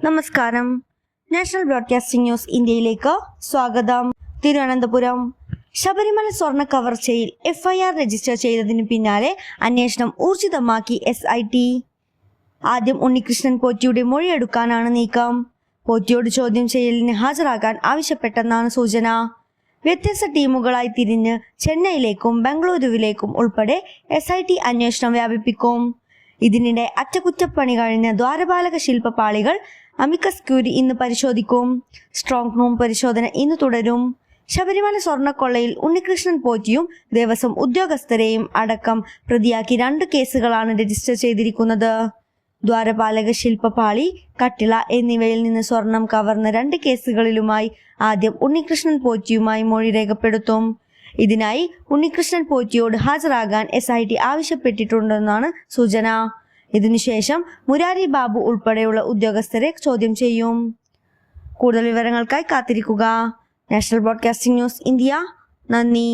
നമസ്കാരം. National broadcasting news ഇന്ത്യയിലേക്ക് സ്വാഗതം. തിരുവനന്തപുരം ശബരിമല സ്വർണ്ണ കവർച്ചയിൽ FIR രജിസ്റ്റർ ചെയ്തതിനു പിന്നാലെ അന്വേഷണം ഊർജിതമാക്കി SIT. ആദ്യം ഉണ്ണികൃഷ്ണൻ പോറ്റിയുടെ മൊഴിയെടുക്കാനാണ് നീക്കം. പോറ്റിയോട് ചോദ്യം ചെയ്യലിന് ഹാജരാകാൻ ആവശ്യപ്പെട്ടെന്നാണ് സൂചന. വ്യത്യസ്ത ടീമുകളായി തിരിഞ്ഞ് ചെന്നൈയിലേക്കും ബംഗളൂരുവിലേക്കും ഉൾപ്പെടെ SIT അന്വേഷണം വ്യാപിപ്പിക്കും. ഇതിനിടെ അറ്റകുറ്റപ്പണി കഴിഞ്ഞ ദ്വാരപാലക ശില്പപാളികൾ അമിക്കസ് ക്യൂരി ഇന്ന് പരിശോധിക്കും. സ്ട്രോങ് റൂം പരിശോധന ഇന്ന് തുടരും. ശബരിമല സ്വർണ്ണക്കൊള്ളയിൽ ഉണ്ണികൃഷ്ണൻ പോറ്റിയും ദേവസ്വം ഉദ്യോഗസ്ഥരെയും അടക്കം പ്രതിയാക്കി 2 കേസുകളാണ് രജിസ്റ്റർ ചെയ്തിരിക്കുന്നത്. ദ്വാരപാലക ശില്പപാളി, കട്ടിള എന്നിവയിൽ നിന്ന് സ്വർണം കവർന്ന 2 കേസുകളിലുമായി ആദ്യം ഉണ്ണികൃഷ്ണൻ പോറ്റിയുമായി മൊഴി രേഖപ്പെടുത്തും. ഇതിനായി ഉണ്ണികൃഷ്ണൻ പോറ്റിയോട് ഹാജരാകാൻ SIT ആവശ്യപ്പെട്ടിട്ടുണ്ടെന്നാണ് സൂചന. ഇതിനുശേഷം മുരാരി ബാബു ഉൾപ്പെടെയുള്ള ഉദ്യോഗസ്ഥരെ ചോദ്യം ചെയ്യും. കൂടുതൽ വിവരങ്ങൾക്കായി കാത്തിരിക്കുക. National broadcasting news India. നന്ദി.